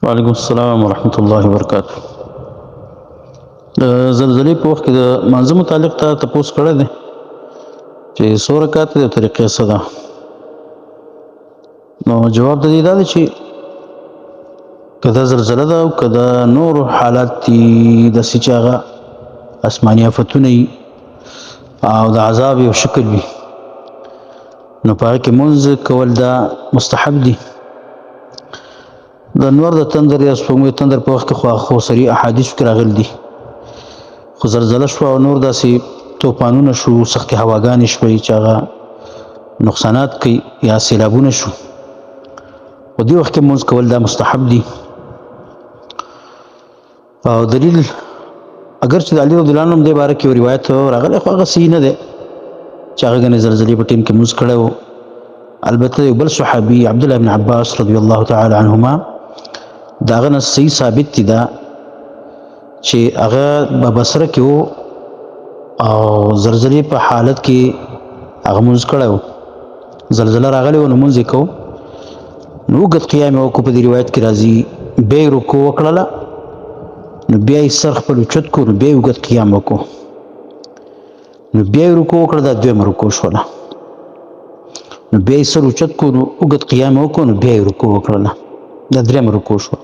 وعلیکم السلام ورحمۃ اللہ وبرکاتہ. د زلزلې په وخت کې د مانځه متعلق ته تپوس کړی دی چې څو رکعات دي او طریقې څه ده. نو جواب د دې دا دی چې که دا زلزله ده او که دا نور حالات دي داسې چې هغه آسماني آفتونه وي او د عذاب یو شکل وي، نو په هغه کې مونځ کول دا مستحب دي. د نور د تندر یا سپوږمۍ تندر په وخت کې خو صریح احادیثو کې راغلي دي، خو زلزله شوه او نور داسې توپانونه شو، سختې هواګانې شوې چې هغه نقصانات کوي یا سیلابونه شو، په دې وخت کې مونځ کول دا مستحب دي. او دلیل اگر چې د علي رضی الله عنه دې باره کې یو روایت راغلی خو هغه صحیح نه دی چې هغه ګنې زلزلې په ټیم کې مونځ کړی و. البته یو بل صحابي عبدالله بن عباس رضی الله تعالی عنهما د هغه نه صحیح ثابت دي دا چې هغه په بصره کې و او زلزلې په حالت کې هغه مونځ کړی و، زلزله راغلی و نو مونځ یې کوو، نو اوږد قیام یې وکړو. په دې روایت کې راځي بیا یې رکوع وکړله، نو بیا یې سر خپل اوچت کړو، نو بیا یې اوږد قیام وکړو، نو بیا یې رکوع وکړه، دا دویمه رکوع شوله، نو بیا یې سر اوچت کړو، نو اوږد قیام یې وکړو، نو بیا یې رکوع وکړله، دا درېیمه رکوع شوه.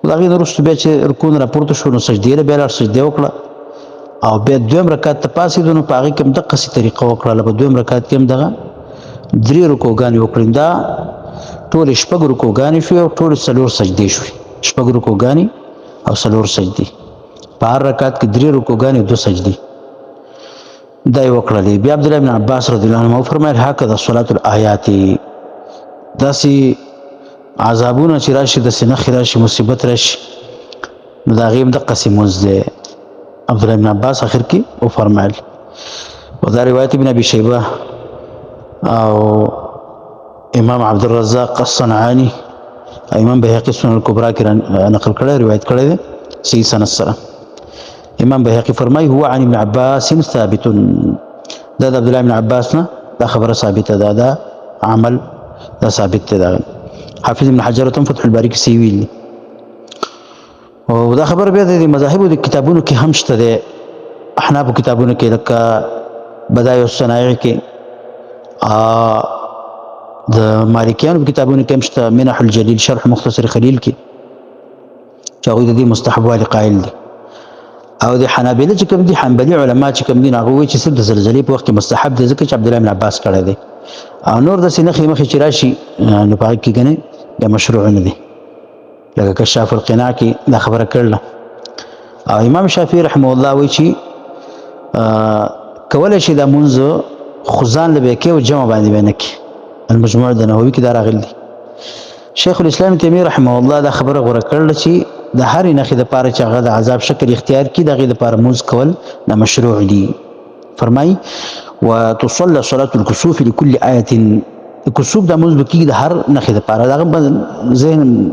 د هغې نه وروسته بیا چې رکوع نه راپورته شو نو سجدې له بیا لاړ، سجدې وکړه او بیا دویم رکعت ته پاڅېدو، نو په هغې کې هم دقسې طریقه وکړله. په دویم رکعت کې هم دغه 3 رکوعګانې وکړې، دا ټولې 6 رکوعګانې شوې او ټولې 4 سجدې شوې، 6 رکوعګانې او 4 سجدې، په هر رکعت کې 3 رکوعګانې او 2 سجدې دا یې وکړلې. بیا عبدالله بن عباس رضی الله عنه وفرمایل هکذا صلاة الآیات، داسې عذابونه چې راشي، داسې نښې راشي، مصیبت راشي، نو د هغې هم دقسې مونځ دی. عبدالله بن عباس آخر کې وفرمایل. او دا روایت ابن ابي شیبه او امام عبدالرزاق الصنعاني او امام بهقي سنن الکبرى کې نقل کړی، روایت کړی دی صحیح سند سره. امام بهقي فرمایي هو عن ابن عباس ثابت، دا د عبدالله بن عباس نه دا خبره ثابته ده، دا عمل دا ثابت دی. دا حافظ ابن حجر ته فتح الباري کې صحیح ویلي. او دا خبر بیا د مذاهبو د کتابونو کې هم شته دی، احنافو کتابونو کې لکه بدایع الصنایع کې، د مالکیانو په کتابونو کې هم شته، منح الجلیل شرح مختصر خلیل کې چې هغوی د دې مستحب والي قایل دي. او د حنابله چې کوم دي، حنبلي علما چې کوم دي، هغوی وایي چې صرف د زلزلې په وخت کې مستحب دی، ځکه چې عبدالله بن عباس کړی دی. او نور داسې نښې مخې چې راشي نو په هغې کې ګنې دا مشروع نه دی، لکه کشاف القناع کې دا خبره کړله. او امام شافعي رحمه الله وایي چې کولی شي دا مونځ خو ځان له به یې کوي او جمع باندې به نه کوي. المجموع د نووي کې دا راغلی دی. شیخ الاسلام تیمیه رحمه الله دا خبره غوره کړله چې د هرې نښې دپاره چې هغه د عذاب شکل اختیار کړي، د هغې دپاره مونځ کول دا مشروع دي. فرمایي وتصلى صلاة الكسوف لكل آیة، کسوف دا مونځ به کېږي د هر نښې دپاره. د هغه ذهن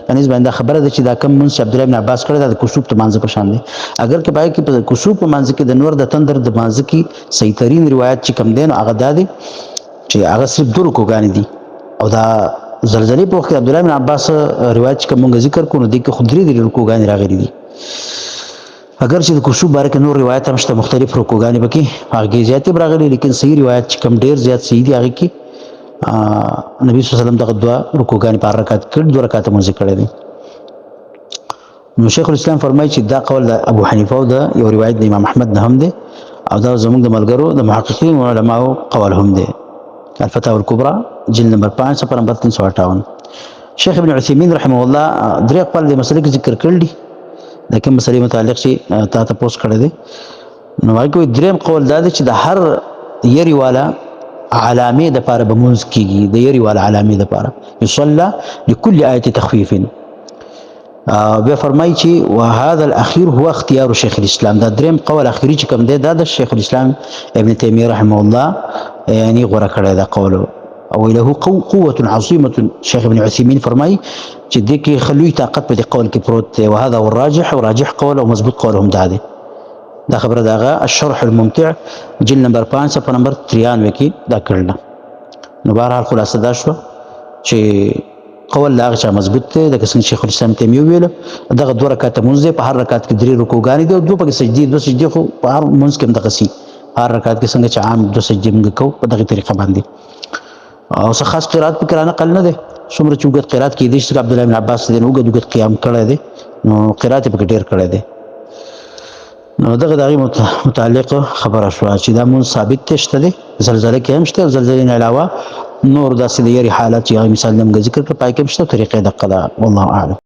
په نسبت باندې دا خبره ده چې دا کوم مونځ چې عبدالله بن عباس کړی دا د کسوف د مانځه په شان دی. اگر که په هغې کې په کسوف په مانځه کې د نور د تندر د مانځه کې صحیح ترین روایت چې کوم دی نو هغه دا دی چې هغه صرف 2 رکوعګانې دي. او دا زلزلې په وخت کې عبدالله بن عباس روایت چې کوم مونږ ذکر کړو نو دې کې خو 3 رکوعګانې راغلي دي. اگر چې د کسوف باره کې نور روایت هم شته، مختلف رکوعګانې به کې هغې زیاتې به راغلي، لیکن صحیح روایت چې کوم ډېر زیات صحیح دي هغې کې نبی صلی الله علیه وسلم دغه 2 رکوعګانې په هر رکعت کې 2 رکعته مونځ کړی دی. نو شیخ الاسلام فرمایي چې دا قول د ابو حنیفه او د یو روایت د امام احمد نه هم دی، او دا زموږ د ملګرو د محققین او علماو قول هم دی. الفتاوى الكبرى جلد نمبر 5 صفحه نمبر 358. شیخ ابن عثیمین رحمه الله 3 اقوال د مسلې کې ذکر کړل دي، د کوم مسلې متعلق چې تا تاسو کړی دی. نو وايي کوئی 3 قول دا دی چې د هر یری والا علامې د پاره به مونځ کېږي، د یری والا علامې د پاره یصلى لكل آیة تخفیف. بیا فرمایي چې وهذا الاخير هو اختیار شیخ الاسلام، دا 3 قول اخیری چې کوم دی دا د شیخ الاسلام ابن تیمیه رحمه الله یعنی غوره کړی دا قول. او له قوة عظیمة، شیخ ابن عثیمین فرمایي چې دې کې خلوی طاقت په دې قول کې پروت دی. وهذا هو الراجح، او راجح قول او مضبوط قول هم دا دی. دا خبره داغه الشرح الممتع جلد نمبر 5 صفحه نمبر 93 کې دا کړل. نو بهرحال خلاصه دا شو چې قول لا هغه مضبوط دی د کسن شیخ الاسلام تیمیه ویل دغه دوه رکعات مونږ دی په هر رکعت کې درې رکوګانې دي او دوه پکې سجدي دوه سجدي خو په هر مونږ کې دغه سي هر رکعت کې څنګه چې عام دوه سجدي موږ کوو په دغه طریقه باندې او څه خاص قرات په قرانه قل نه دی څومره چې وګت قرات کې دي چې عبد الله بن عباس دې وګت قیام کړی دی نو قرات په ډیر کړی دی نو دغه دغه متعلق خبره شو چې دا مون ثابت تشته دي زلزلې کې هم شته زلزلې نه علاوه نور داسې د یری حالت چې مثال نمګه ذکر کړ پای کې شته طریقې د قضا والله اعلم